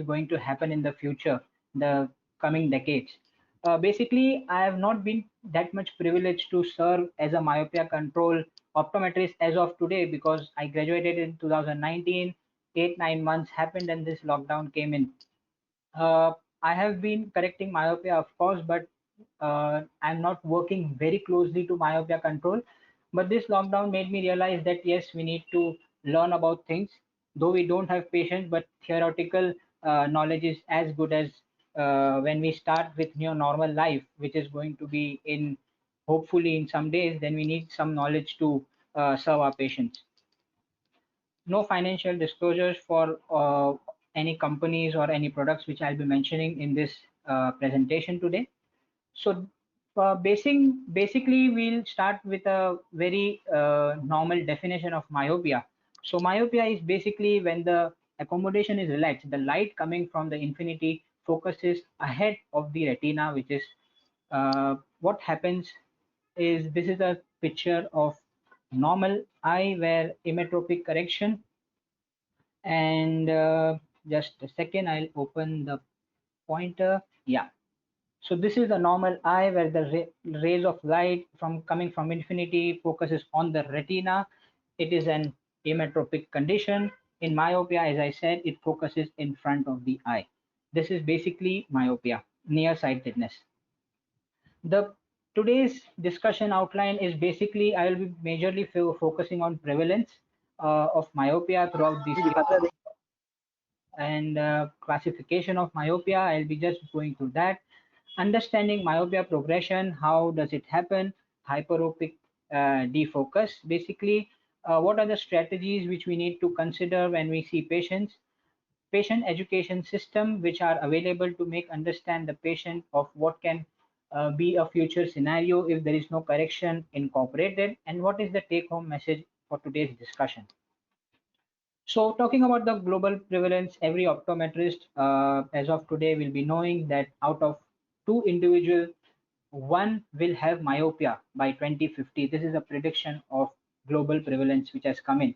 going to happen in the future, the coming decades. Basically, I have not been that much privileged to serve as a myopia control optometrist as of today because I graduated in 2019. 8 9 months happened and this lockdown came in. uh, I have been correcting myopia, of course, but I'm not working very closely to myopia control. But this lockdown made me realize that yes, we need to learn about things. Though we don't have patience, but theoretical knowledge is as good as when we start with new normal life, which is going to be in hopefully in some days. Then we need some knowledge to serve our patients. No financial disclosures for any companies or any products which I'll be mentioning in this presentation today. So basically, we'll start with a very normal definition of myopia. So myopia is basically when the accommodation is relaxed, the light coming from the infinity focuses ahead of the retina, which is what happens is this is a picture of normal eye where emmetropic correction and just a second, I'll open the pointer. Yeah, so this is the normal eye where the rays of light from coming from infinity focuses on the retina. It is an emmetropic condition. In myopia, as I said, it focuses in front of the eye. This is basically myopia, nearsightedness. The today's discussion outline is basically I will be majorly focusing on prevalence of myopia throughout this year and classification of myopia. I'll be just going through that. Understanding myopia progression, how does it happen? Hyperopic defocus, basically, what are the strategies which we need to consider when we see patients? Patient education system, which are available to make understand the patient of what can be a future scenario if there is no correction incorporated, and what is the take-home message for today's discussion. So talking about the global prevalence, every optometrist as of today will be knowing that out of two individuals, one will have myopia by 2050. This is a prediction of global prevalence which has come in.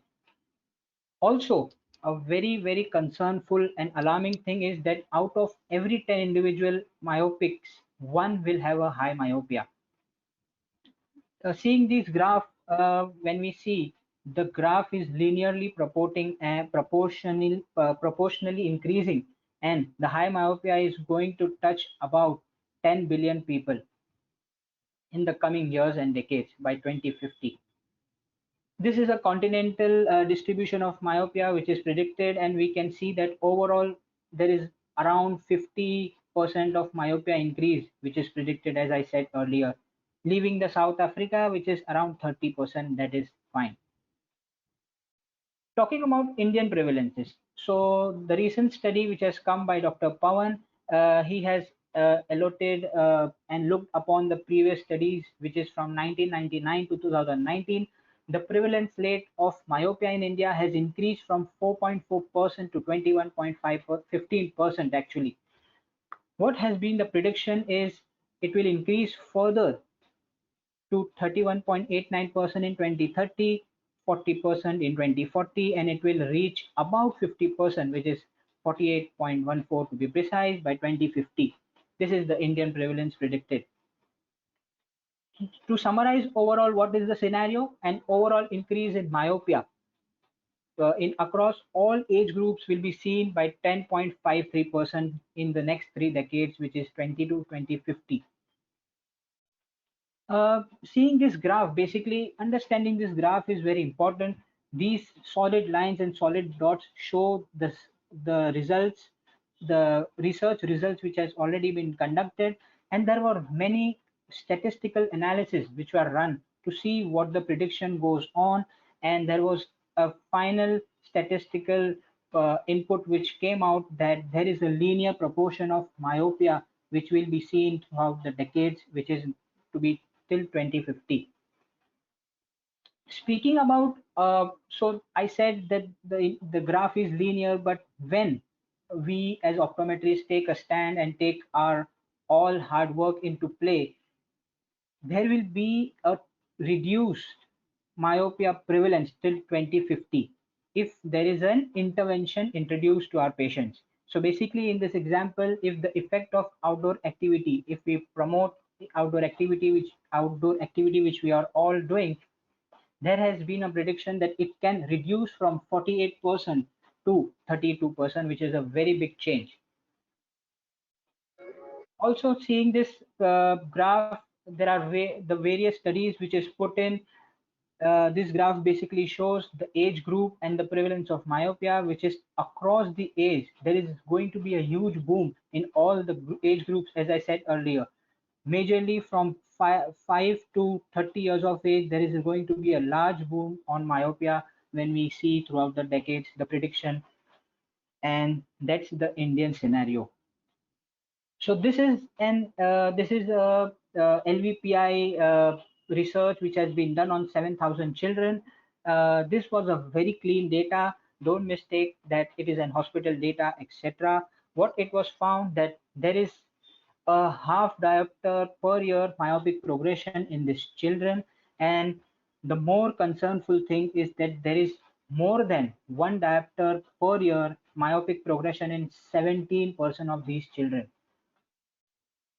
Also, a very concernful and alarming thing is that out of every 10 individual myopics, one will have a high myopia. Seeing this graph, when we see the graph is linearly proportionally increasing, and the high myopia is going to touch about 10 billion people in the coming years and decades by 2050. This is a continental distribution of myopia which is predicted, and we can see that overall there is around 50% of myopia increase which is predicted, as I said earlier, leaving the South Africa which is around 30%. That is fine. Talking about Indian prevalences, so the recent study which has come by Dr. Pawan, he has allotted and looked upon the previous studies, which is from 1999 to 2019. The prevalence rate of myopia in India has increased from 4.4% to 21.5 15% actually. What has been the prediction is it will increase further to 31.89% in 2030, 40% in 2040, and it will reach about 50%, which is 48.14 to be precise, by 2050. This is the Indian prevalence predicted. To summarize overall, what is the scenario? An overall increase in myopia in across all age groups will be seen by 10.53% in the next 3 decades, which is 20 to 2050. Seeing this graph, basically understanding this graph is very important. These solid lines and solid dots show the results, the research results which has already been conducted, and there were many statistical analysis which were run to see what the prediction goes on, and there was a final statistical input which came out that there is a linear proportion of myopia which will be seen throughout the decades, which is to be till 2050. Speaking about, so I said that the graph is linear, but when we as optometrists take a stand and take our all hard work into play, there will be a reduced myopia prevalence till 2050 if there is an intervention introduced to our patients. So basically, in this example, if the effect of outdoor activity, if we promote the outdoor activity which we are all doing, there has been a prediction that it can reduce from 48% to 32%, which is a very big change. Also, seeing this graph, there are the various studies which is put in. This graph basically shows the age group and the prevalence of myopia, which is across the age. There is going to be a huge boom in all the age groups, as I said earlier. Majorly from 5 to 30 years of age, there is going to be a large boom on myopia when we see throughout the decades the prediction, and that's the Indian scenario. So this is a LVPI research which has been done on 7,000 children. This was a very clean data. Don't mistake that it is an hospital data, etc. What it was found that there is a half diopter per year myopic progression in these children, and the more concernful thing is that there is more than one diopter per year myopic progression in 17% of these children.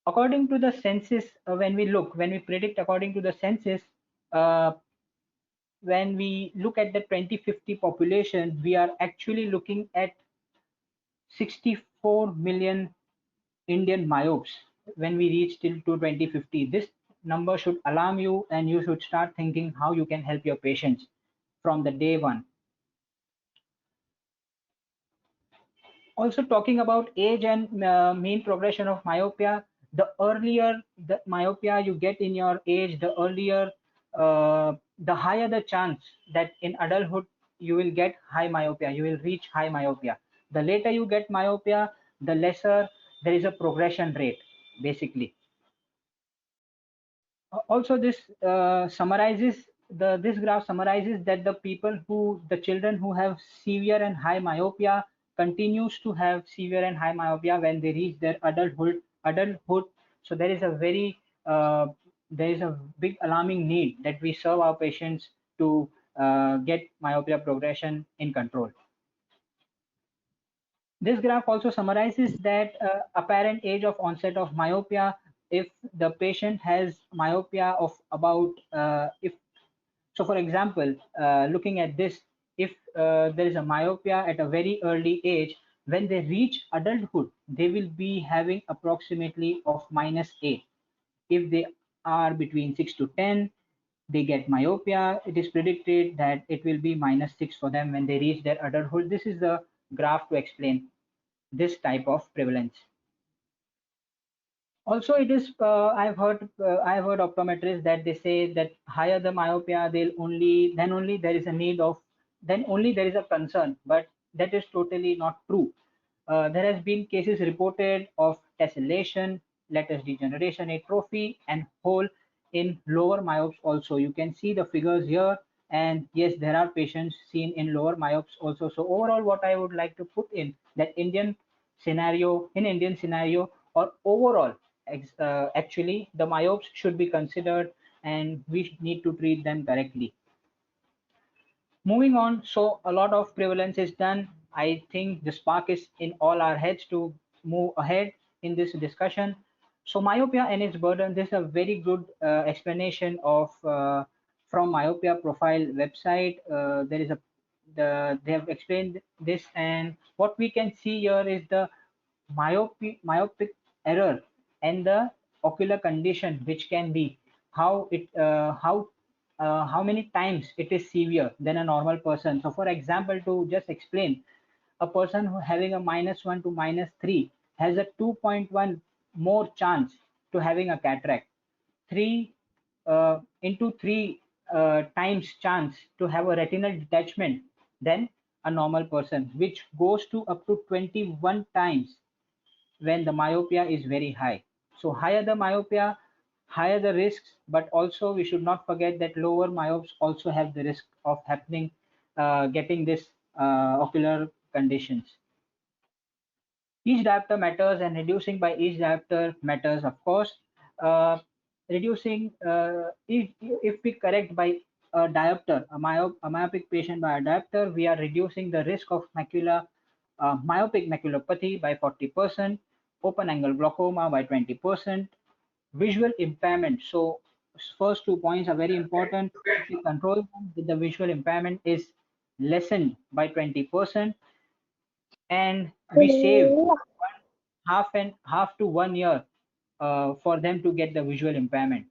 According to the census, when we predict according to the census, uh, when we look at the 2050 population, we are actually looking at 64 million Indian myopes when we reach till to 2050. This number should alarm you, and you should start thinking how you can help your patients from the day one. Also, talking about age and mean progression of myopia, the earlier the myopia you get in your age, the earlier, the higher the chance that in adulthood you will get high myopia, you will reach high myopia. The later you get myopia, the lesser there is a progression rate, basically. Also, this graph summarizes that the children who have severe and high myopia continues to have severe and high myopia when they reach their adulthood. So uh, there is a big alarming need that we serve our patients to get myopia progression in control. This graph also summarizes that apparent age of onset of myopia. If the patient has myopia of about, if so, for example, looking at this, if there is a myopia at a very early age, when they reach adulthood, they will be having approximately of -8. If they are between 6 to 10, they get myopia. It is predicted that it will be -6 for them when they reach their adulthood. This is the graph to explain this type of prevalence. Also, it is I've heard optometrists that they say that higher the myopia, then only there is a need of then only there is a concern, but that is totally not true. There has been cases reported of tessellation, lattice degeneration, atrophy, and hole in lower myopes also. You can see the figures here, and yes, there are patients seen in lower myopes also. So overall, what I would like to put in that Indian scenario, or overall, actually, the myopes should be considered, and we need to treat them correctly. Moving on, so a lot of prevalence is done. I think the spark is in all our heads to move ahead in this discussion. So myopia and its burden, this is a very good explanation of from myopia profile website. There is a they have explained this, and what we can see here is the myopic error and the ocular condition, which can be how many times it is severe than a normal person. So for example, to just explain, a person who having a -1 to -3 has a 2.1 more chance to having a cataract, 3 into 3 times chance to have a retinal detachment than a normal person, which goes to up to 21 times when the myopia is very high. So higher the myopia, higher the risks, but also we should not forget that lower myopes also have the risk of getting this ocular conditions. Each diopter matters, and reducing by each diopter matters, of course. Reducing, if we correct by a myopic patient by a diopter, we are reducing the risk of macula myopic maculopathy by 40%, open angle glaucoma by 20%, visual impairment. So first 2 points are very important. If we control them, the visual impairment is lessened by 20%, and we save half to 1 year for them to get the visual impairment.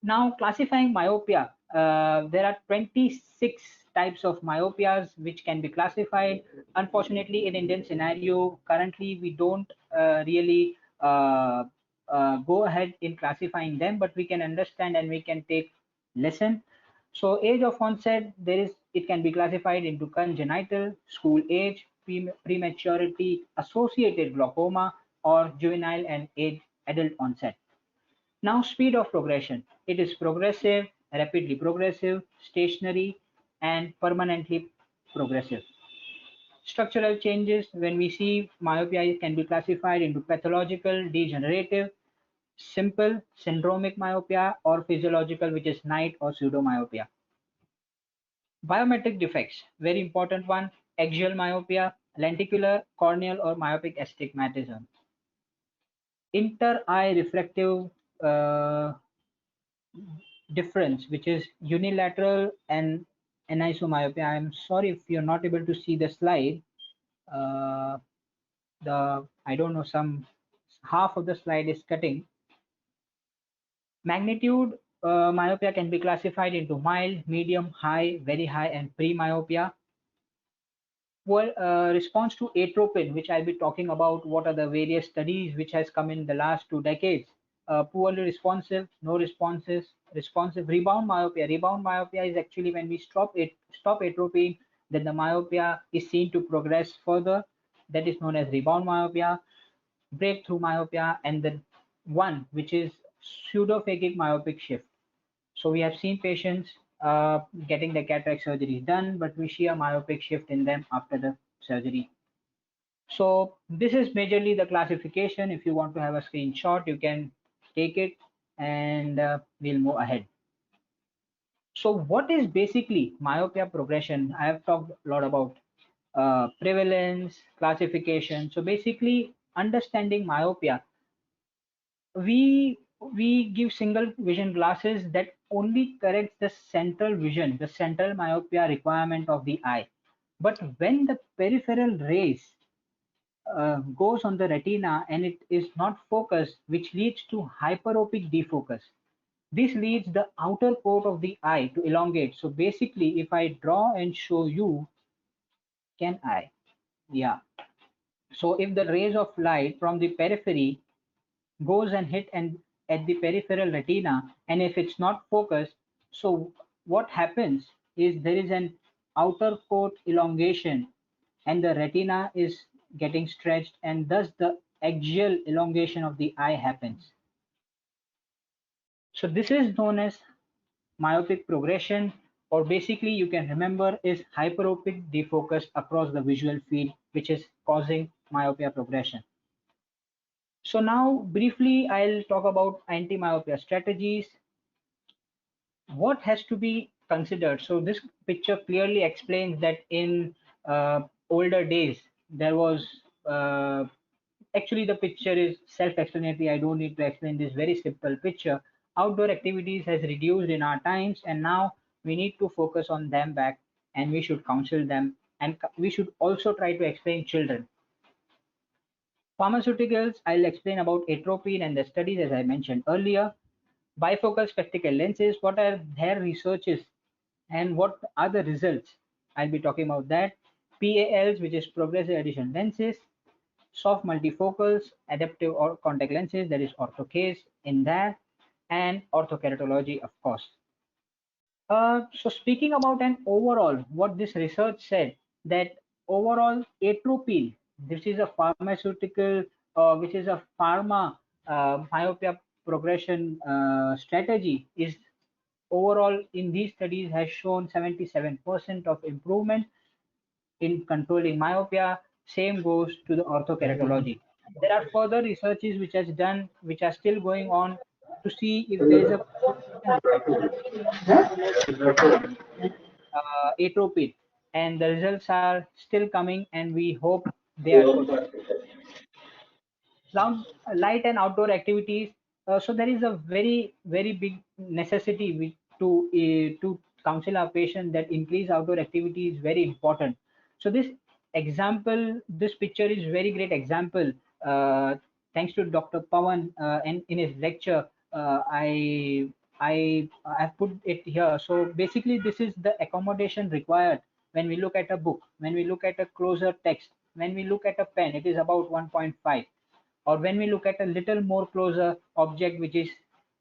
Now, classifying myopia, there are 26 types of myopias which can be classified. Unfortunately, in Indian scenario, currently we don't really go ahead in classifying them, but we can understand and we can take lesson. So, age of onset, it can be classified into congenital, school age, prematurity, associated glaucoma, or juvenile and adult onset. Now, speed of progression. It is progressive, rapidly progressive, stationary, and permanently progressive. Structural changes. When we see myopia, it can be classified into pathological, degenerative, simple, syndromic myopia, or physiological, which is night or pseudomyopia. Biometric defects. Very important one. Axial myopia, lenticular, corneal, or myopic astigmatism. Inter-eye refractive uh, difference, which is unilateral and anisomyopia. I'm sorry if you're not able to see the slide. Uh, the I don't know, some half of the slide is cutting. Magnitude myopia can be classified into mild, medium, high, very high, and pre-myopia. Well, response to atropine, which I'll be talking about, what are the various studies which has come in the last 2 decades. Poorly responsive, no responses, responsive, rebound myopia. Rebound myopia is actually when we stop atropine, then the myopia is seen to progress further. That is known as rebound myopia. Breakthrough myopia, and the one which is pseudophakic myopic shift. So we have seen patients getting the cataract surgery done, but we see a myopic shift in them after the surgery. So this is majorly the classification. If you want to have a screenshot, you can take it, and we'll move ahead. So what is basically myopia progression? I have talked a lot about prevalence, classification. So basically understanding myopia, we give single vision glasses that only corrects the central vision, the central myopia requirement of the eye. But when the peripheral rays goes on the retina and it is not focused, which leads to hyperopic defocus. This leads the outer coat of the eye to elongate. So basically, if I draw and show you, can I? Yeah. So if the rays of light from the periphery goes and hit and at the peripheral retina, and if it's not focused, so what happens is there is an outer coat elongation, and the retina is getting stretched, and thus the axial elongation of the eye happens. So this is known as myopic progression, or basically you can remember is hyperopic defocus across the visual field, which is causing myopia progression. So now briefly I'll talk about anti-myopia strategies. What has to be considered? So this picture clearly explains that in older days there was actually the picture is self-explanatory. I don't need to explain this very simple picture. Outdoor activities has reduced in our times, and now we need to focus on them back, and we should counsel them, and we should also try to explain children. Pharmaceuticals, I'll explain about atropine and the studies as I mentioned earlier. Bifocal spectacle lenses, what are their researches and what are the results? I'll be talking about that. PALs, which is progressive addition lenses, soft multifocals, adaptive or contact lenses, that is orthocase in that, and orthokeratology, of course. So speaking about an overall, what this research said, that overall atropine, this is a pharmaceutical, which is a pharma myopia progression strategy, is overall in these studies has shown 77% of improvement in controlling myopia. Same goes to the orthokeratology. There are further researches which has done, which are still going on to see if there is a correlation between atropine. and the results are still coming, and we hope they are good. Light and outdoor activities. So there is a very big necessity to counsel our patient that increase outdoor activity is very important. So this picture is very great example. uh, Thanks to Dr. Pawan, and in his lecture, I have put it here. So basically this is the accommodation required when we look at a book, when we look at a closer text, when we look at a pen, it is about 1.5. Or when we look at a little more closer object, which is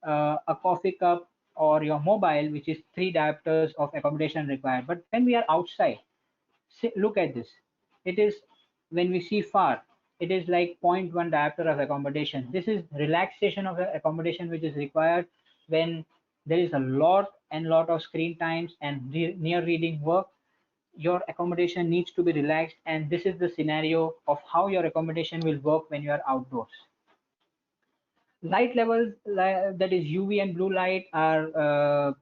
a coffee cup, or your mobile, which is 3 diopters of accommodation required. But when we are outside, look at this. It is, when we see far, it is like zero point 0.1 diopter of accommodation. This is relaxation of the accommodation which is required when there is a lot of screen times and near reading work. Your accommodation needs to be relaxed, and this is the scenario of how your accommodation will work when you are outdoors. Light levels, that is UV and blue light, are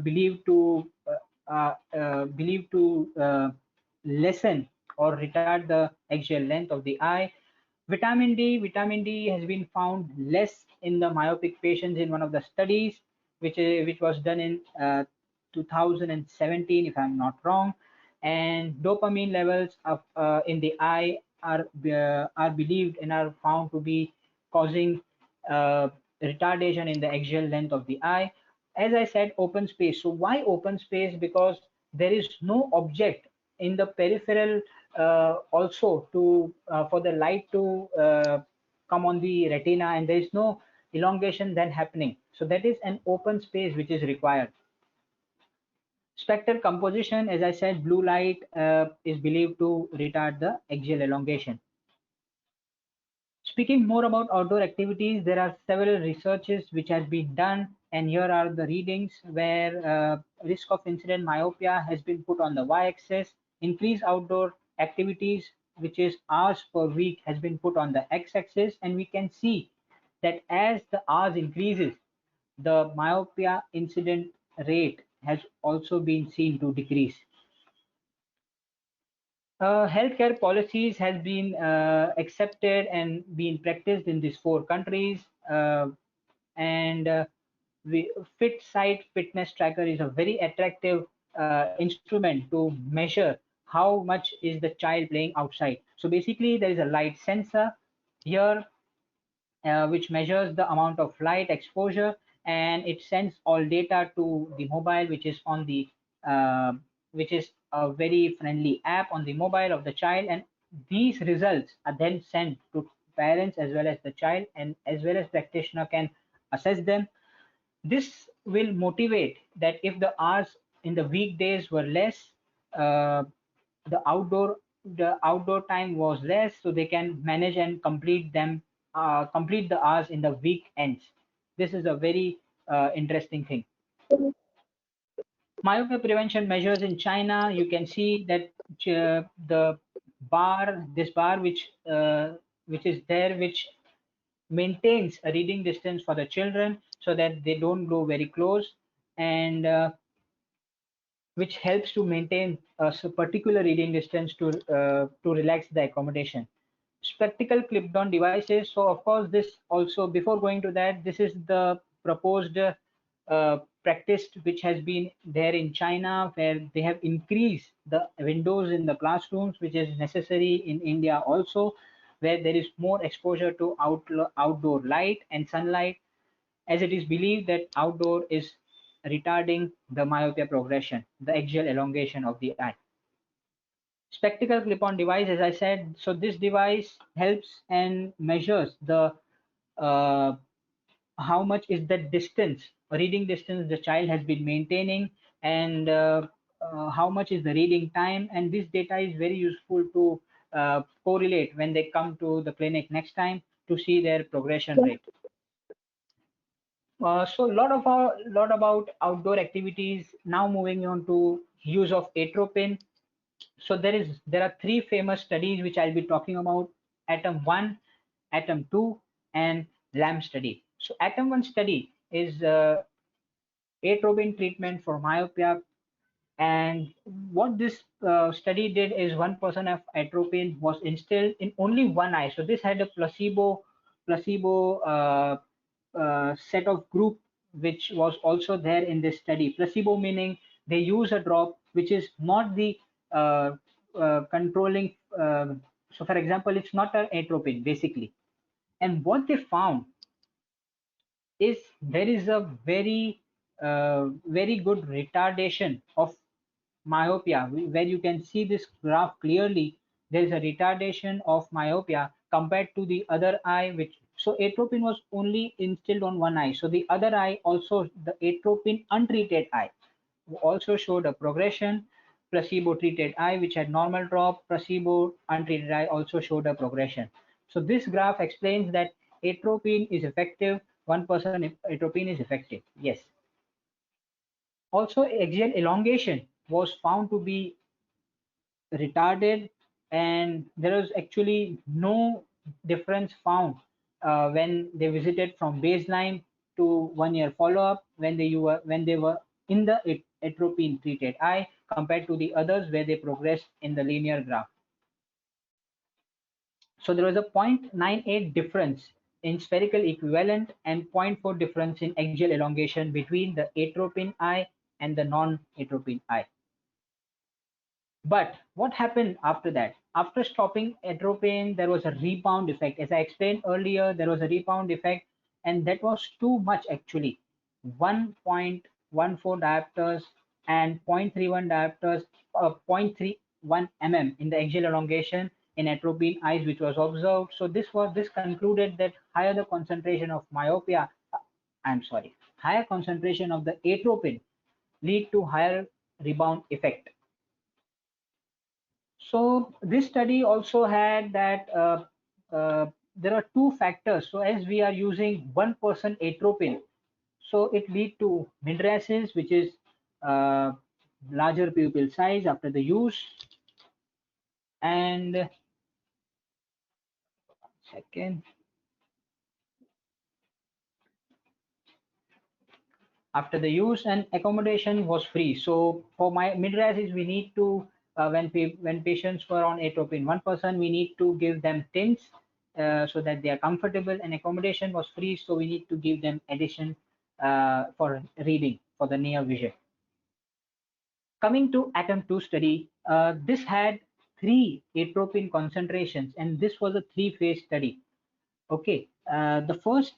believed to lessen or retard the axial length of the eye. Vitamin D has been found less in the myopic patients in one of the studies, which was done in 2017, if I'm not wrong. And dopamine levels in the eye are believed and are found to be causing uh, retardation in the axial length of the eye. As I said, open space. So why open space? Because there is no object in the peripheral also to for the light to come on the retina, and there is no elongation then happening. So that is an open space which is required. Spectral composition, as I said, blue light is believed to retard the axial elongation. Speaking more about outdoor activities, there are several researches which has been done, and here are the readings where risk of incident myopia has been put on the y-axis. Increased outdoor activities, which is hours per week, has been put on the x-axis, and we can see that as the hours increases, the myopia incident rate has also been seen to decrease. Healthcare policies has been accepted and been practiced in these 4 countries, and Fit Sight Fitness Tracker is a very attractive instrument to measure how much is the child playing outside. So basically, there is a light sensor here which measures the amount of light exposure, and it sends all data to the mobile, uh, which is a very friendly app on the mobile of the child, and these results are then sent to parents as well as the child, and as well as practitioner can assess them. This will motivate that if the hours in the weekdays were less, uh, the outdoor time was less, so they can manage and complete the hours in the weekends. This is a very interesting thing. Myopia prevention measures in China, you can see that the this bar which is there, which maintains a reading distance for the children so that they don't go very close, and which helps to maintain a particular reading distance to relax the accommodation. Spectacle clipped on devices. So of course, this also, before going to that, this is the proposed practice which has been there in China, where they have increased the windows in the classrooms, which is necessary in India also, where there is more exposure to outdoor light and sunlight, as it is believed that outdoor is retarding the myopia progression, the axial elongation of the eye. Spectacle clip-on device, as I said, so this device helps and measures the uh, how much is the distance, reading distance the child has been maintaining, and how much is the reading time, and this data is very useful to correlate when they come to the clinic next time to see their progression rate. So lot about outdoor activities. Now moving on to use of atropine. So there are 3 famous studies which I'll be talking about: Atom 1, Atom 2, and LAM study. So Atom 1 study is atropine treatment for myopia And what this study did is 1% of atropine was instilled in only one eye. So this had a placebo set of group which was also there in this study. Placebo meaning they use a drop which is not the uh, controlling. So for example, it's not an atropine basically. And what they found is there is a very good retardation of myopia, where you can see this graph clearly. There is a retardation of myopia compared to the other eye, which so atropine was only instilled on one eye. So the other eye also, the atropine untreated eye also showed a progression. Placebo treated eye which had normal drop, placebo untreated eye also showed a progression. So this graph explains that atropine is effective. 1% atropine is effective. Yes. Also, axial elongation was found to be retarded, and there was actually no difference found when they visited from baseline to 1 year follow-up when they were in the atropine treated eye compared to the others where they progressed in the linear graph. So there was a 0.98 difference in spherical equivalent and zero point 0.4 difference in axial elongation between the atropine eye and the non-atropine eye. But what happened after that? After stopping atropine, there was a rebound effect. As I explained earlier, there was a rebound effect, and that was too much actually. 1.14 diopters and 0.31 diopters, 0.31 in the axial elongation in atropine eyes, which was observed. So this concluded that higher the concentration of myopia, I'm sorry, higher concentration of the atropine lead to higher rebound effect. So this study also had that there are two factors. So as we are using 1% atropine, so it lead to mydriasis, which is uh, larger pupil size after the use. And second, after the use, and accommodation was free. So for my mydriasis, we need to when patients were on atropine 1%, we need to give them tints so that they are comfortable, and accommodation was free. So we need to give them addition for reading for the near vision. Coming to ATOM 2 study, this had three atropine concentrations, and this was a three-phase study. Okay, the first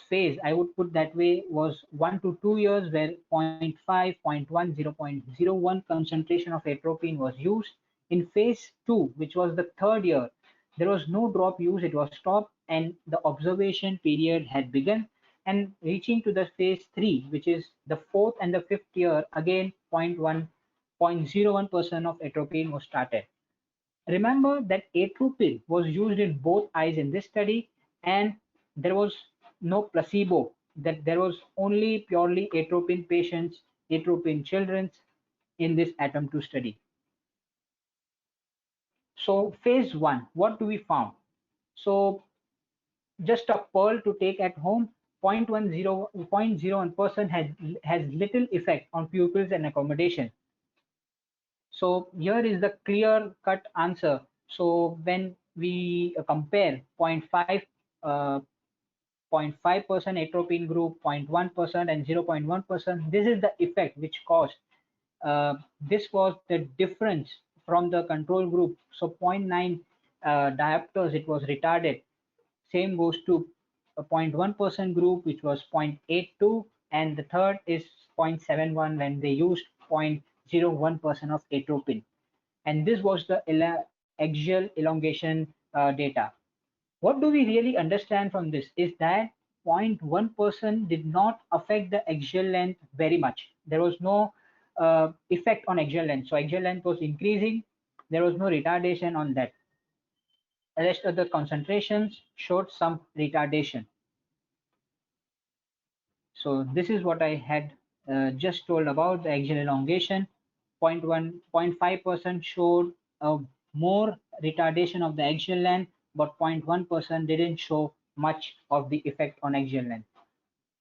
phase, I would put that way, was 1 to 2 years, where zero point 0.5, 0.1, 0.01 concentration of atropine was used. In phase two, which was the third year, there was no drop used, it was stopped, and the observation period had begun. And reaching to the phase three, which is the fourth and the fifth year, again 0.01% of atropine was started. Remember that atropine was used in both eyes in this study, and there was no placebo, that there was only purely atropine patients, atropine children in this ATOM 2 study. So phase one, what do we found? So just a pearl to take at home, 0.01% has little effect on pupils and accommodation. So here is the clear cut answer. So when we compare 0.5 uh, 0.5% atropine group, 0.1% and 0.1%, this is the effect which caused. This was the difference from the control group. So zero point 0.9 diopters, it was retarded. Same goes to a 0.1% group, which was 0.82, and the third is 0.71 when they used 0.01% of atropine. And this was the axial elongation data. What do we really understand from this is that 0.1% did not affect the axial length very much. There was no effect on axial length. So axial length was increasing. There was no retardation on that. The rest of the concentrations showed some retardation. So this is what I had just told about the axial elongation. 0.5% showed a more retardation of the axial length, but 0.1% didn't show much of the effect on axial length.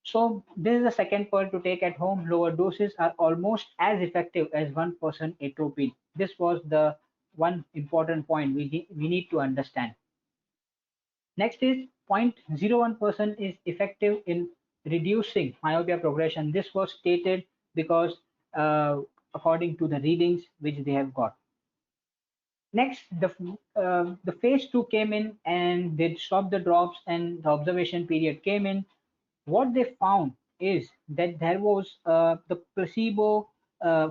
So this is the second pearl to take at home. Lower doses are almost as effective as 1% atropine. This was the one important point we need to understand. Next is 0.01% is effective in reducing myopia progression. This was stated because according to the readings which they have got. Next, the phase 2 came in and they stopped the drops and the observation period came in. What they found is that there was the placebo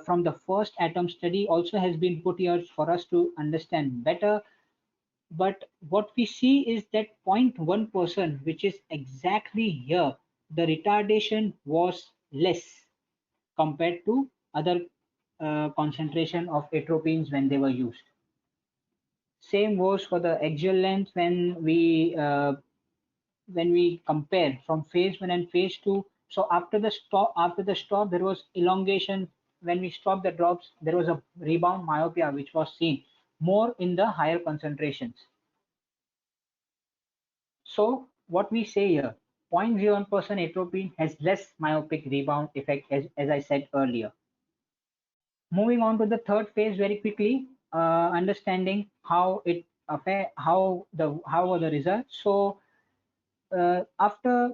from the first atom study also has been put here for us to understand better. But what we see is that 0.1%, which is exactly here, the retardation was less compared to other concentration of atropines when they were used. Same goes for the axial length when we compare from phase 1 and phase 2. So after the stop there was elongation. When we stopped the drops, there was a rebound myopia which was seen more in the higher concentrations. So what we say here, 0.01% atropine has less myopic rebound effect as I said earlier. Moving on to the third phase very quickly, understanding how it affect how are the results. So after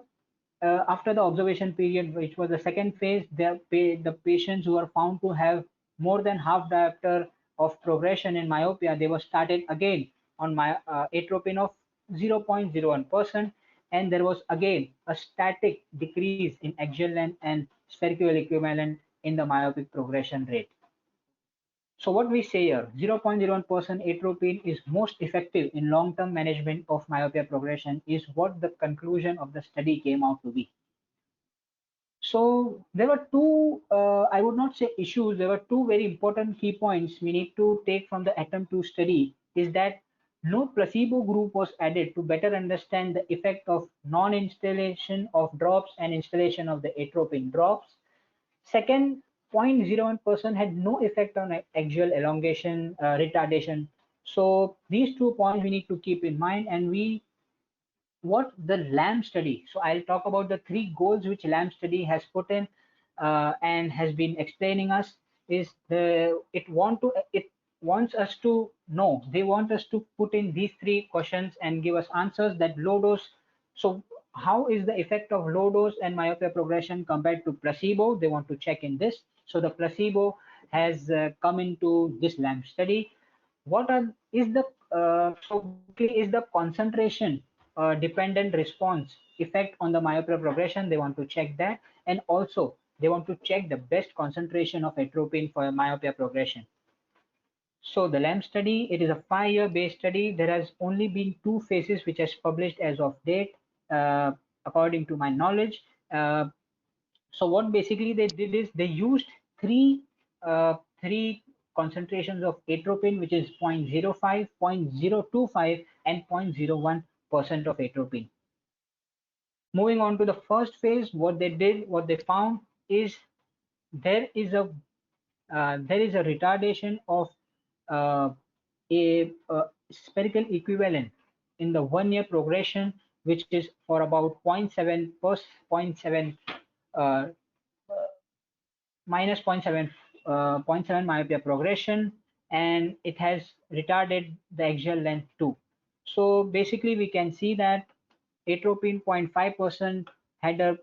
the observation period, which was the second phase, the patients who were found to have more than half diopter of progression in myopia, they were started again on my atropine of 0.01%, and there was again a static decrease in axial length and spherical equivalent in the myopic progression rate. So what we say here, 0.01% atropine is most effective in long-term management of myopia progression is what the conclusion of the study came out to be. So there were two, I would not say issues, there were two very important key points we need to take from the ATOM 2 study is that no placebo group was added to better understand the effect of non-installation of drops and installation of the atropine drops. Second, 0.01% had no effect on axial elongation retardation. So these 2 points we need to keep in mind, and what the LAMB study. So I'll talk about the three goals which LAMB study has put in and has been explaining us is it wants us to know, they want us to put in these three questions and give us answers that low dose. So how is the effect of low dose and myopia progression compared to placebo? They want to check in this. So the placebo has come into this LAMB study. What are is the so is the concentration dependent response effect on the myopia progression? They want to check that, and also they want to check the best concentration of atropine for myopia progression. So the LAMP study, it is a 5-year based study. There has only been two phases which has published as of date, uh, according to my knowledge. So what basically they did is they used three concentrations of atropine, which is 0.05, 0.025, and 0.01% of atropine. Moving on to the first phase, what they found is there is a retardation of uh, a spherical equivalent in the 1 year progression, which is for about zero point 0.7 per 0.7 uh, minus zero point 0.7 zero point 0.7 myopia progression, and it has retarded the axial length too. So basically, we can see that atropine 0.5% had a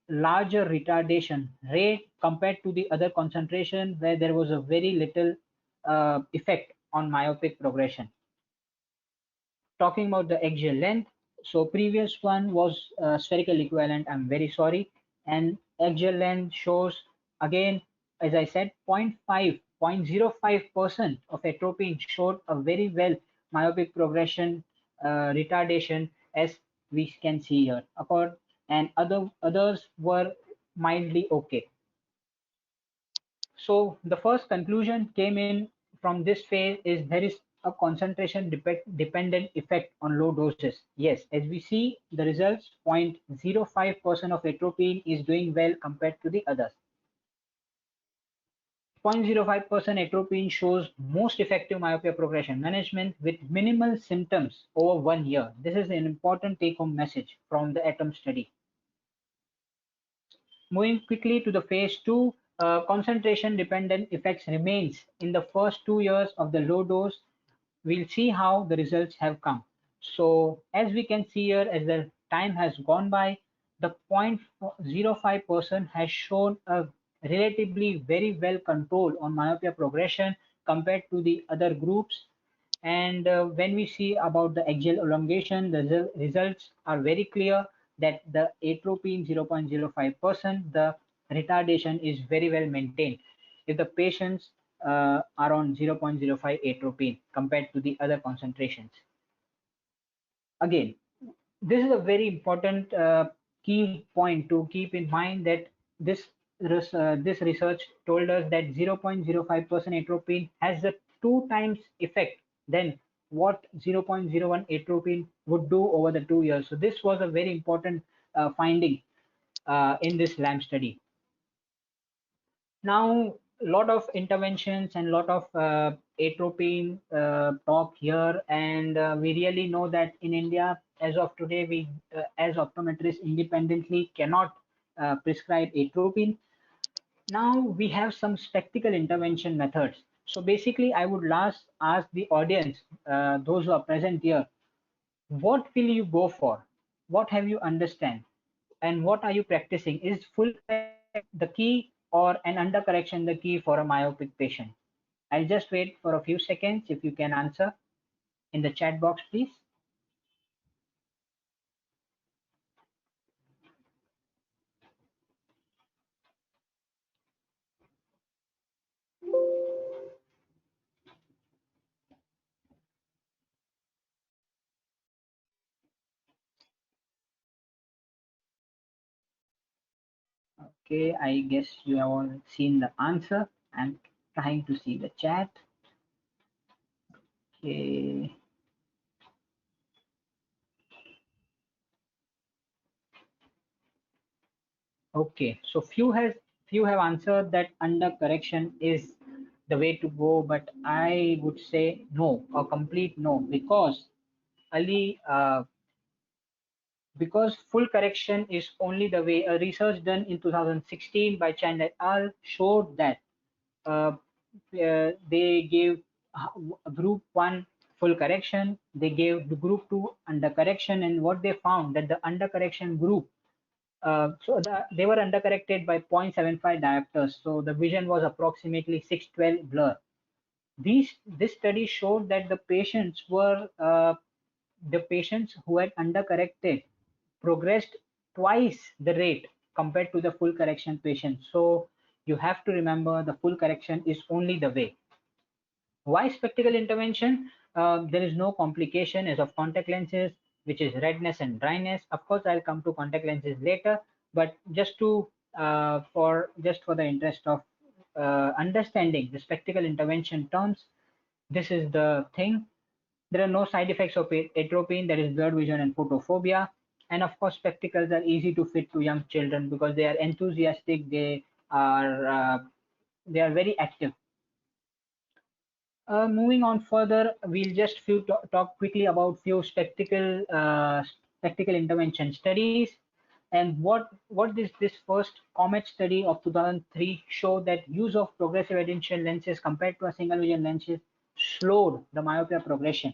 larger retardation rate compared to the other concentration where there was a very little effect on myopic progression. Talking about the axial length, so previous one was spherical equivalent, I'm very sorry, and axial length shows again, as I said, 0.05% of atropine showed a very well myopic progression retardation as we can see here. And others were mildly okay. So the first conclusion came in from this phase is there is a concentration dependent effect on low doses. Yes, as we see the results, 0.05% of atropine is doing well compared to the others. 0.05% atropine shows most effective myopia progression management with minimal symptoms over 1 year. This is an important take home message from the ATOM study. Moving quickly to the phase two, concentration dependent effects remains in the first 2 years of the low dose. We'll see how the results have come. So as we can see here, as the time has gone by, the 0.05% has shown a relatively very well control on myopia progression compared to the other groups. And when we see about the axial elongation, the results are very clear that the atropine 0.05%, the retardation is very well maintained if the patients are on 0.05 atropine compared to the other concentrations. Again, this is a very important key point to keep in mind that this this research told us that 0.05% atropine has a 2 times effect than what 0.01 atropine would do over the 2 years. So this was a very important finding in this LAMP study. Now, a lot of interventions and a lot of atropine talk here, and we really know that in India, as of today, we as optometrists independently cannot prescribe atropine. Now we have some spectacle intervention methods. So basically, I would last ask the audience, those who are present here, what will you go for? What have you understand? And what are you practicing? Is full correction the key or an undercorrection the key for a myopic patient? I'll just wait for a few seconds if you can answer in the chat box, please. Okay, I guess you have all seen the answer. I'm trying to see the chat. Okay. Okay, so few have answered that under correction is the way to go, but I would say no, a complete no, because Ali, because full correction is only the way. A research done in 2016 by Chan et al. Showed that uh, they gave group one full correction, they gave the group two under correction, and what they found that the under correction group they were undercorrected by 0.75 diopters, so the vision was approximately 612 blur. This study showed that the patients who had undercorrected progressed twice the rate compared to the full correction patients. So you have to remember the full correction is only the way. Why spectacle intervention? There is no complication as of contact lenses, which is redness and dryness. Of course, I'll come to contact lenses later, but just to just for the interest of understanding the spectacle intervention terms, this is the thing. There are no side effects of atropine, that is blurred vision and photophobia. And of course, spectacles are easy to fit to young children because they are enthusiastic. They are very active. Moving on further, we'll just talk quickly about few spectacle intervention studies. And what this first COMET study of 2003 showed that use of progressive addition lenses compared to a single vision lenses slowed the myopia progression.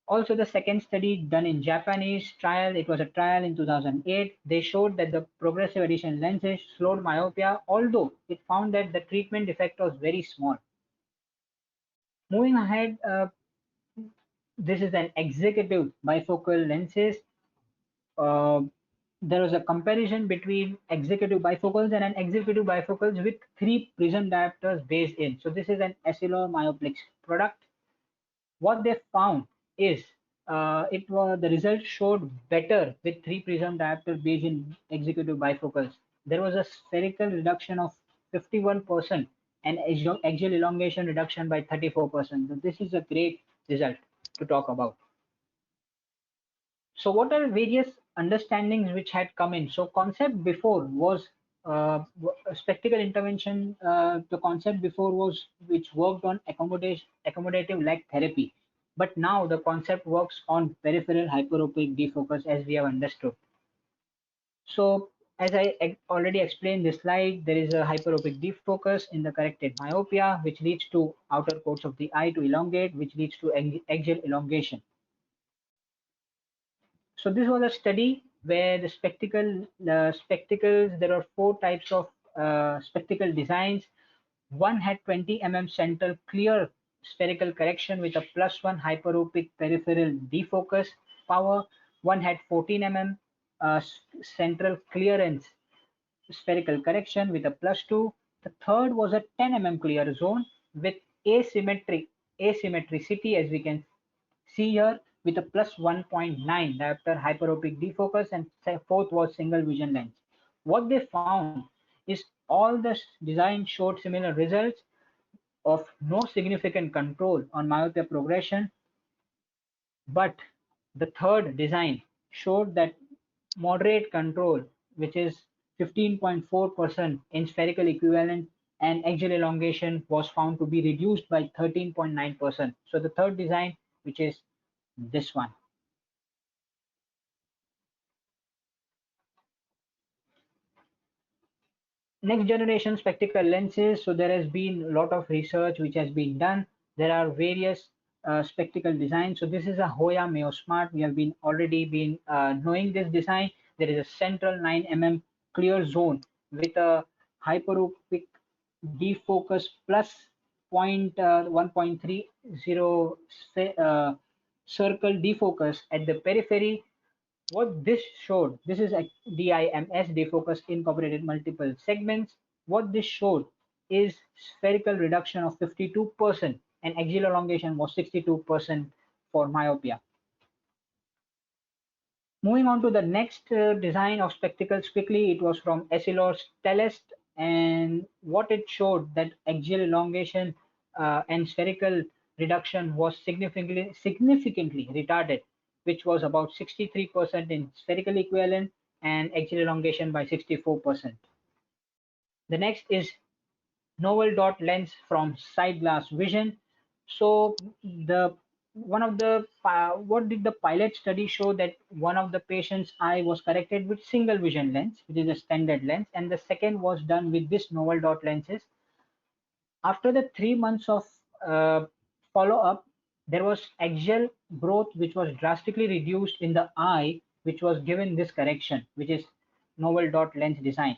Also, the second study done in Japanese trial, it was a trial in 2008. They showed that the progressive addition lenses slowed myopia, although it found that the treatment effect was very small. Moving ahead, this is an executive bifocal lenses. Uh, there was a comparison between executive bifocals and an executive bifocals with 3 prism diopters based in. So this is an Essilor Myoplex product. What they found is the results showed better with 3 prism diopter based in executive bifocals. There was a spherical reduction of 51% and axial elongation reduction by 34%. So this is a great result to talk about. So what are various understandings which had come in? So concept before was spectacle intervention. The concept before was which worked on accommodative leg therapy, but now the concept works on peripheral hyperopic defocus as we have understood. So As I already explained this slide, there is a hyperopic defocus in the corrected myopia, which leads to outer courts of the eye to elongate, which leads to axial elongation. So this was a study where the spectacles, there are four types of spectacle designs. One had 20 mm central clear spherical correction with a +1 hyperopic peripheral defocus power. One had 14 mm central clearance spherical correction with a +2. The third was a 10 mm clear zone with asymmetricity, as we can see here, with a +1.9 diopter hyperopic defocus, and fourth was single vision lens. What they found is all the design showed similar results of no significant control on myopia progression, but the third design showed that moderate control, which is 15.4% in spherical equivalent, and axial elongation was found to be reduced by 13.9%. So the third design, which is this one. Next generation spectacle lenses. So there has been a lot of research which has been done. There are various spectacle designs. So this is a Hoya Meosmart. We have been already been knowing this design. There is a central 9 mm clear zone with a hyperopic defocus plus 1.30 circle defocus at the periphery. What this showed, this is a DIMS, defocus incorporated multiple segments. What this showed is spherical reduction of 52% and axial elongation was 62% for myopia. Moving on to the next design of spectacles quickly, it was from Essilor Stellest, and what it showed that axial elongation and spherical reduction was significantly retarded, which was about 63% in spherical equivalent and axial elongation by 64%. The next is novel dot lens from Sideglass Vision. So the one of the what did the pilot study show, that one of the patient's eye was corrected with single vision lens, which is a standard lens, and the second was done with this novel dot lenses. After the 3 months of follow up, there was axial growth which was drastically reduced in the eye, which was given this correction, which is novel dot lens design.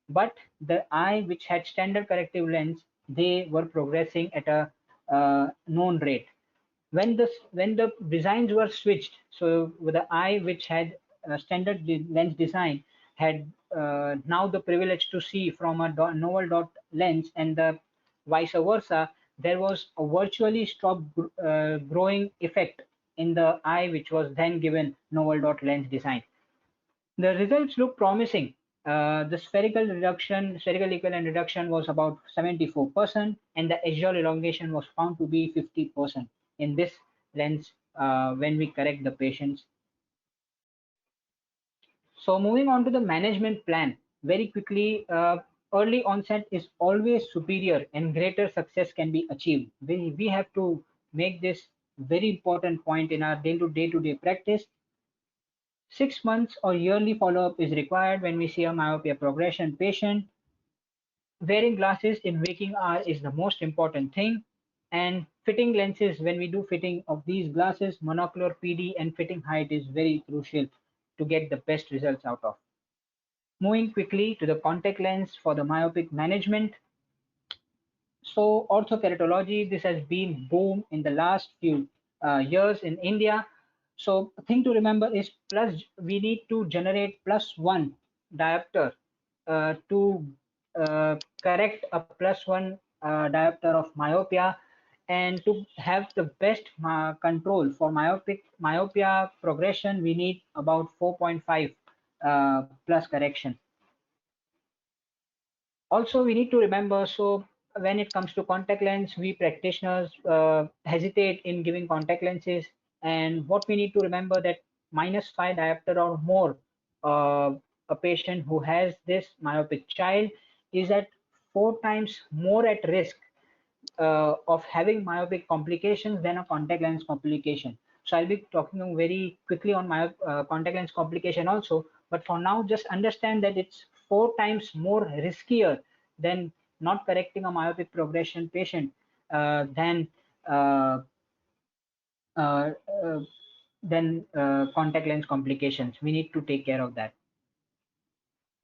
But the eye which had standard corrective lens, they were progressing at a known rate. When the designs were switched, so with the eye which had standard lens design had now the privilege to see from a novel dot lens, and the vice versa, there was a virtually stop growing effect in the eye which was then given novel dot lens design. The results look promising. The spherical equivalent reduction was about 74%, and the axial elongation was found to be 50% in this lens when we correct the patients. So moving on to the management plan, very quickly, early onset is always superior and greater success can be achieved. We have to make this very important point in our day-to-day practice. 6 months or yearly follow-up is required when we see a myopia progression patient. Wearing glasses in waking hour is the most important thing. And fitting lenses, when we do fitting of these glasses, monocular PD and fitting height is very crucial to get the best results out of. Moving quickly to the contact lens for the myopic management. So orthokeratology, this has been boom in the last few years in India. So thing to remember is we need to generate +1 diopter to correct a +1 diopter of myopia, and to have the best control for myopia progression, we need about 4.5 plus correction. Also, we need to remember, so when it comes to contact lens, we practitioners hesitate in giving contact lenses, and what we need to remember that -5 diopter or more, uh, a patient who has this myopic child is at 4 times more at risk of having myopic complications than a contact lens complication. So I'll be talking very quickly on my contact lens complication also. But for now, just understand that it's 4 times more riskier than not correcting a myopic progression patient than uh, uh, uh, contact lens complications. We need to take care of that.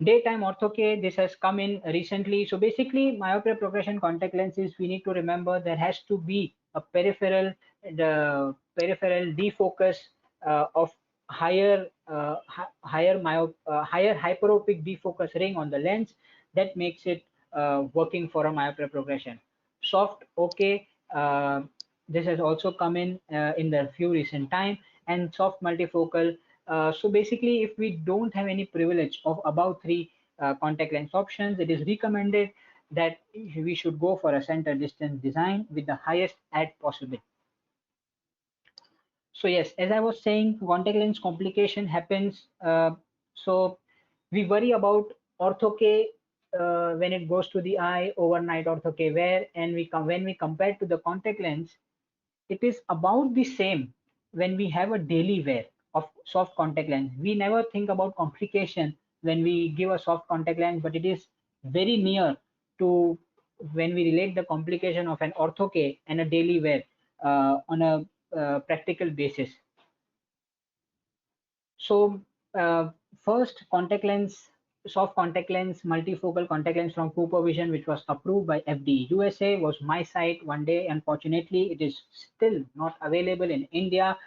Daytime ortho-K, this has come in recently. So basically, myopia progression contact lenses, we need to remember there has to be a peripheral defocus of higher hyperopic defocus ring on the lens that makes it working for a myopia progression. Soft OK, this has also come in the few recent time, and soft multifocal. So basically, if we don't have any privilege of above three contact lens options, it is recommended that we should go for a center distance design with the highest add possible. So yes, as I was saying, contact lens complication happens. So we worry about ortho-K when it goes to the eye, overnight ortho-K wear, and when we compare to the contact lens, it is about the same when we have a daily wear of soft contact lens. We never think about complication when we give a soft contact lens, but it is very near to when we relate the complication of an ortho-K and a daily wear on a practical basis. So first contact lens, soft contact lens, multifocal contact lens from Cooper Vision, which was approved by FDA USA, was MiSight one day. Unfortunately, it is still not available in India.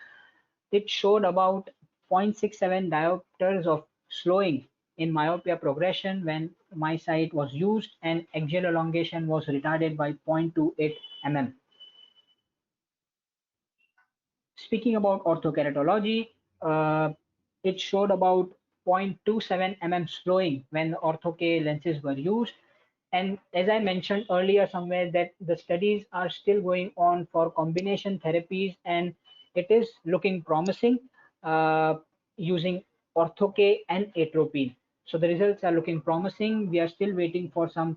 It showed about 0.67 diopters of slowing in myopia progression when MiSight was used, and axial elongation was retarded by 0.28 mm. Speaking about orthokeratology, it showed about 0.27 mm slowing when ortho-K lenses were used. And as I mentioned earlier somewhere, that the studies are still going on for combination therapies, and it is looking promising using ortho-K and atropine. So the results are looking promising. We are still waiting for some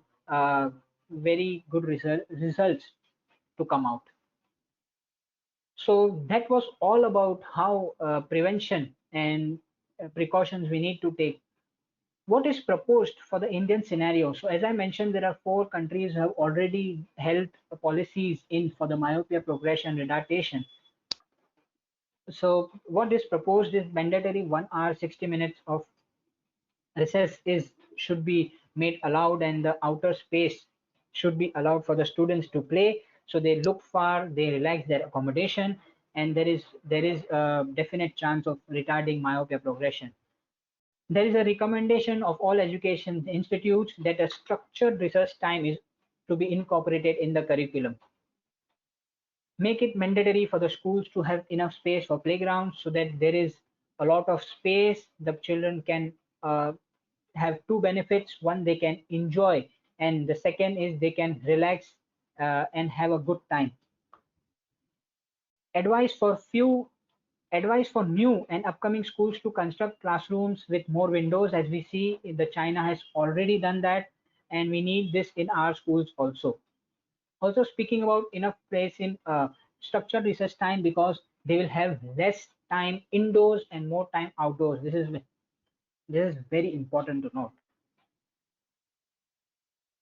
very good results to come out. So that was all about how prevention and precautions we need to take. What is proposed for the Indian scenario? So as I mentioned, there are 4 countries who have already held policies in for the myopia progression retardation. So what is proposed is mandatory 1 hour 60 minutes of recess is should be made allowed, and the outer space should be allowed for the students to play, so they look far, they relax their accommodation, and there is a definite chance of retarding myopia progression. There is a recommendation of all education institutes that a structured research time is to be incorporated in the curriculum. Make it mandatory for the schools to have enough space for playgrounds so that there is a lot of space. The children can have 2 benefits. One, they can enjoy, and the second is they can relax and have a good time. Advice for few Advice for new and upcoming schools to construct classrooms with more windows. As we see, the China has already done that, and we need this in our schools also. Also speaking about enough place in structured research time, because they will have less time indoors and more time outdoors. This is very important to note.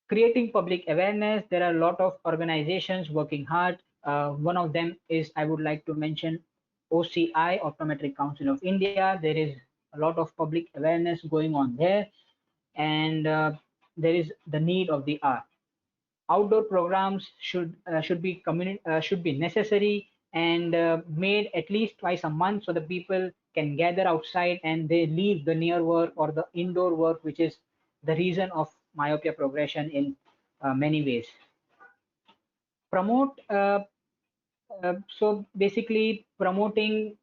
Creating public awareness, there are a lot of organizations working hard. One of them is, I would like to mention, OCI, Optometric Council of India. There is a lot of public awareness going on there, and there is the need of the hour. Outdoor programs should be necessary and made at least twice a month, so the people can gather outside and they leave the near work or the indoor work, which is the reason of myopia progression in many ways. Promote So basically promoting,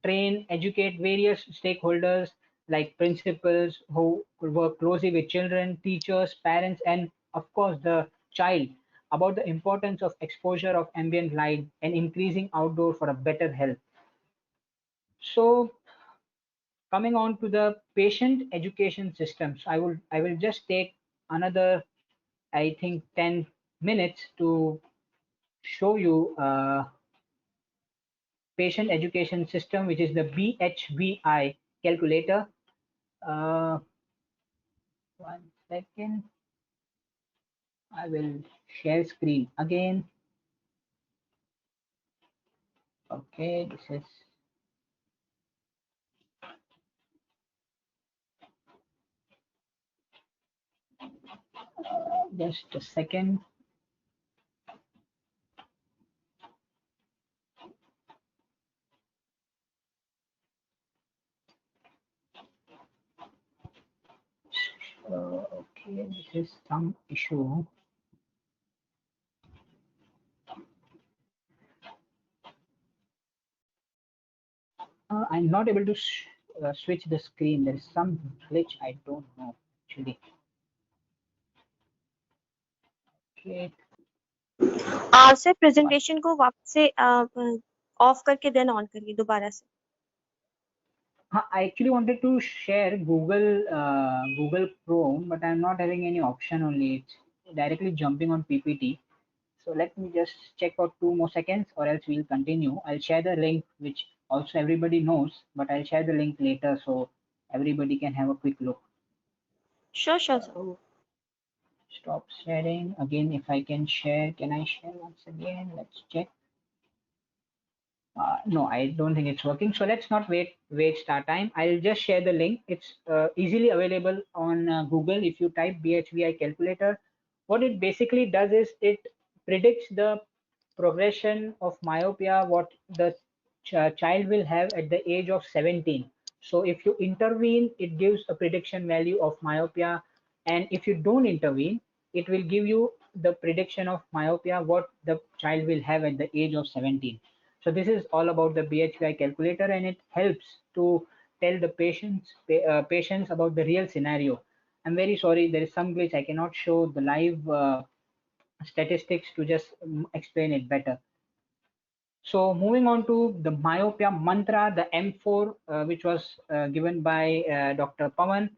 train, educate various stakeholders like principals who work closely with children, teachers, parents, and of course the child about the importance of exposure of ambient light and increasing outdoor for a better health. So coming on to the patient education systems, I will just take another, I think, 10 minutes to show you patient education system, which is the BHVI calculator. Uh, 1 second. I will share screen again. Okay, this is just a second. Okay, this is some issue. I'm not able to switch the screen. There is some glitch. I don't know actually. Okay. Sir presentation को वापस से of करके then on करिए दोबारा से। I actually wanted to share Google Chrome, but I'm not having any option only. It's directly jumping on PPT. So let me just check for 2 more seconds, or else we'll continue. I'll share the link, which also everybody knows, but I'll share the link later so everybody can have a quick look. Sure sure sir. So stop sharing again. If I can share, can I share once again? Let's check. No, I don't think it's working. So let's not waste our time. I'll just share the link. It's easily available on Google. If you type BHVI calculator, what it basically does is it predicts the progression of myopia, what the child will have at the age of 17. So if you intervene, it gives a prediction value of myopia, and if you don't intervene, it will give you the prediction of myopia, what the child will have at the age of 17. So this is all about the BHI calculator, and it helps to tell the patients about the real scenario. I'm very sorry, there is some glitch. I cannot show the live statistics to just explain it better. So moving on to the myopia mantra, the M4, which was given by Dr. Pawan,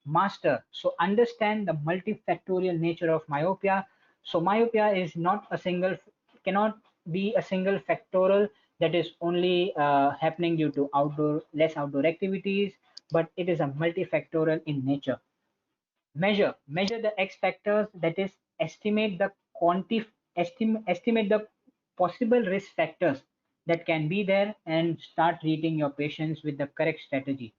master. So understand the multifactorial nature of myopia. So myopia is not a single, cannot be a single factorial that is only happening due to less outdoor activities, but it is a multifactorial in nature. Measure the X factors, that is estimate the estimate the possible risk factors that can be there, and start treating your patients with the correct strategy.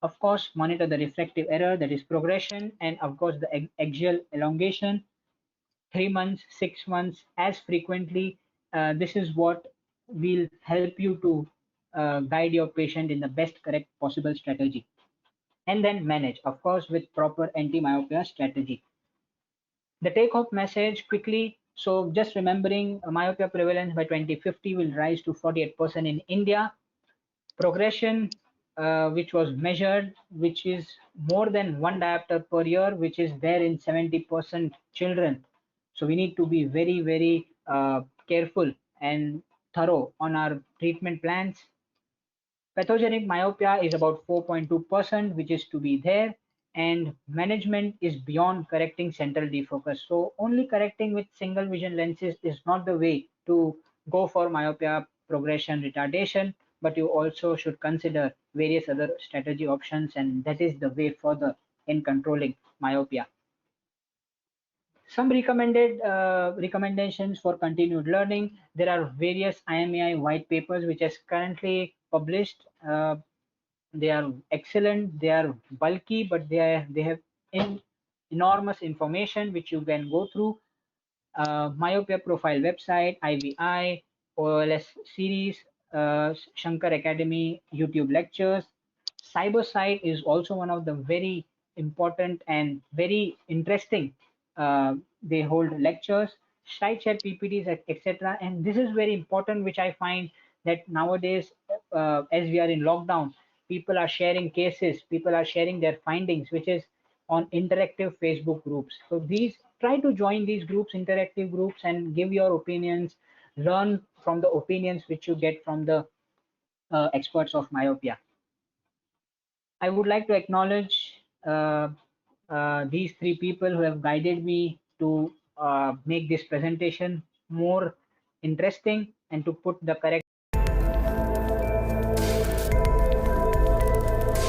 Of course, monitor the refractive error, that is progression, and of course the axial elongation, 3 months, 6 months, as frequently. This is what will help you to guide your patient in the best correct possible strategy. And then manage, of course, with proper anti-myopia strategy. The take-home message quickly. So just remembering, myopia prevalence by 2050 will rise to 48% in India. Progression, which was measured, which is more than one diopter per year, which is there in 70% children. So we need to be very, very careful and thorough on our treatment plans. Pathogenic myopia is about 4.2%, which is to be there, and management is beyond correcting central defocus. So only correcting with single vision lenses is not the way to go for myopia progression retardation, but you also should consider various other strategy options, and that is the way further in controlling myopia. Some recommended recommendations for continued learning. There are various IMAI white papers which is currently published. They are excellent, they are bulky, but they have enormous information which you can go through. Myopia profile website, IVI, OLS series, Shankar Academy YouTube lectures. Cybersite is also one of the very important and very interesting. They hold lectures, SciChat PPTs, etc. And this is very important, which I find that nowadays, as we are in lockdown, people are sharing cases, people are sharing their findings, which is on interactive Facebook groups. So these, try to join these groups, interactive groups, and give your opinions, learn from the opinions which you get from the experts of myopia. I would like to acknowledge these three people who have guided me to make this presentation more interesting and to put the correct